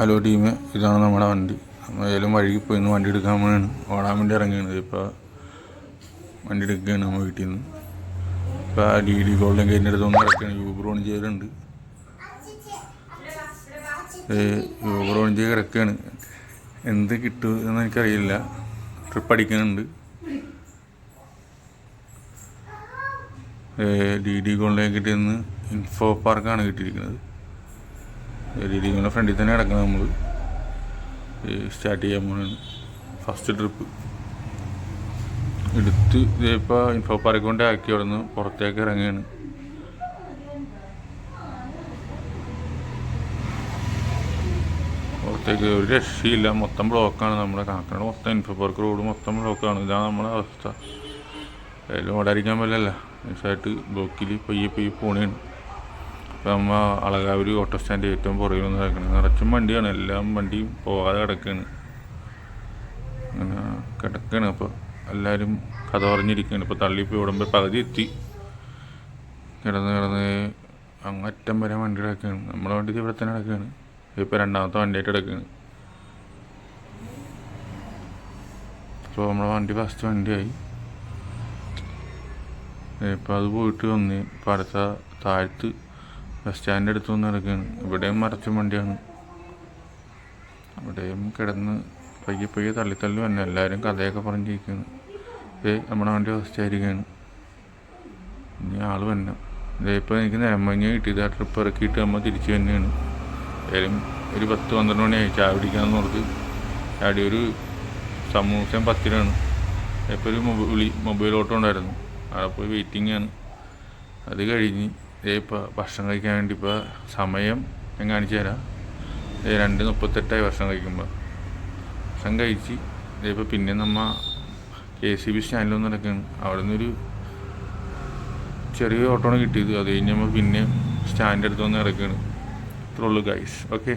Hello team, ഇതാണ് നമ്മുടെ വണ്ടി. നമ്മൾ ഏതെങ്കിലും വഴിക്ക് പോയി വണ്ടി എടുക്കാൻ വേണ്ടിയാണ് ഓടാൻ വേണ്ടി ഇറങ്ങിയാണ്. ഇപ്പോൾ വണ്ടി എടുക്കുകയാണ് നമ്മൾ വീട്ടിൽ നിന്ന്. ഇപ്പോൾ DD ഗോൾഡൻ ഗേറ്റിൻ്റെ അടുത്തൊന്നും കിടക്കുകയാണ്. യൂബർ ഓൺ ചെയ്യലുണ്ട്. യൂബർ ഓൺ ചെയ്ത് കിടക്കുകയാണ്. എന്ത് കിട്ടും എന്ന് എനിക്കറിയില്ല. ട്രിപ്പ് അടിക്കുന്നുണ്ട്. DD ഗോൾഡൻ ഗേറ്റിൽ നിന്ന് ഇൻഫോ പാർക്കാണ് കിട്ടിയിരിക്കുന്നത്. DD ഗോൾഡിൻ്റെ ഫ്രണ്ടിൽ തന്നെ കിടക്കണം. നമ്മൾ സ്റ്റാർട്ട് ചെയ്യാൻ പോകുന്നതാണ് ഫസ്റ്റ് ട്രിപ്പ്. എടുത്ത് ഇപ്പോൾ ഇൻഫോ പാർക്ക് കൊണ്ട് ആക്കി അവിടെ നിന്ന് പുറത്തേക്ക് ഇറങ്ങുകയാണ്. പുറത്തേക്ക് ഒരു രക്ഷയില്ല, മൊത്തം ബ്ലോക്കാണ്. നമ്മുടെ കാക്കനാട് മൊത്തം ഇൻഫോ പാർക്ക് റോഡ് മൊത്തം ബ്ലോക്കാണ്. ഇതാണ് നമ്മുടെ അവസ്ഥ. അതിൽ ഓടാതിരിക്കാൻ പറ്റില്ല. നൈസായിട്ട് ബ്ലോക്കിൽ പയ്യെ പോണേണ്. ഇപ്പം നമ്മൾ അളകാവൂർ ഓട്ടോ സ്റ്റാൻഡ് ഏറ്റവും പുറകിൽ വന്ന് കിടക്കുന്നത്. നിറച്ചും വണ്ടിയാണ്, എല്ലാം വണ്ടിയും പോകാതെ കിടക്കുകയാണ്. അങ്ങനെ കിടക്കുകയാണ്. അപ്പോൾ എല്ലാവരും കഥ പറഞ്ഞിരിക്കുകയാണ്. ഇപ്പോൾ തള്ളിപ്പോയി ഓടുമ്പോൾ പകുതി എത്തി. കിടന്ന് അങ്ങറ്റം വരെ വണ്ടി കിടക്കുകയാണ്. നമ്മളെ വണ്ടി ഇവിടെ തന്നെ കിടക്കുകയാണ്. ഇപ്പോൾ രണ്ടാമത്തെ വണ്ടിയായിട്ട് കിടക്കുകയാണ്. അപ്പോൾ നമ്മളെ വണ്ടി ഫസ്റ്റ് വണ്ടിയായി. ഇപ്പോൾ അത് പോയിട്ട് വന്ന് ഇപ്പോൾ അടുത്ത താഴത്ത് ബസ് സ്റ്റാൻഡിൻ്റെ അടുത്ത് വന്ന് കിടക്കുകയാണ്. ഇവിടെയും മറച്ചും വണ്ടിയാണ്. ഇവിടെയും കിടന്ന് പയ്യെ തള്ളി വന്നെ. എല്ലാവരും കഥയൊക്കെ പറഞ്ഞിരിക്കുകയാണ്. നമ്മുടെ വണ്ടി ഫസ്റ്റ് ആയിരിക്കുകയാണ്. ഇനി ആൾ വന്നെ. ഇപ്പോൾ എനിക്ക് നിലമഞ്ഞ് കിട്ടിയത്. ആ ട്രിപ്പ് ഇറക്കിയിട്ട് നമ്മൾ തിരിച്ച് തന്നെയാണ്. ഏതായാലും ഒരു 10-12 മണിയായി ചായ പിടിക്കാമെന്ന് ഓർത്ത് ചാടി. ഒരു സമൂസയും 10 ഇപ്പോൾ ഒരു മൊബൈൽ ഓട്ടോ ഉണ്ടായിരുന്നു. അവിടെ പോയി വെയിറ്റിംഗ് ആണ്. അത് കഴിഞ്ഞ് ഇപ്പോൾ ഭക്ഷണം കഴിക്കാൻ വേണ്ടി ഇപ്പോൾ സമയം ഞാൻ കാണിച്ചു തരാം. 2:38 ഭക്ഷണം കഴിക്കുമ്പോൾ. ഭക്ഷണം കഴിച്ച് ഇപ്പോൾ പിന്നെ നമ്മൾ KCB സ്റ്റാൻഡിലൊന്നും നടക്കുകയാണ്. അവിടെ നിന്നൊരു ചെറിയ ഓട്ടോണ് കിട്ടിയത്. അത് കഴിഞ്ഞ് നമ്മൾ പിന്നെ സ്റ്റാൻഡിൻ്റെ അടുത്ത് വന്ന് ഇറക്കുകയാണ്. ഇത്രേ ഉള്ളൂ ഗൈസ്. ഓക്കെ.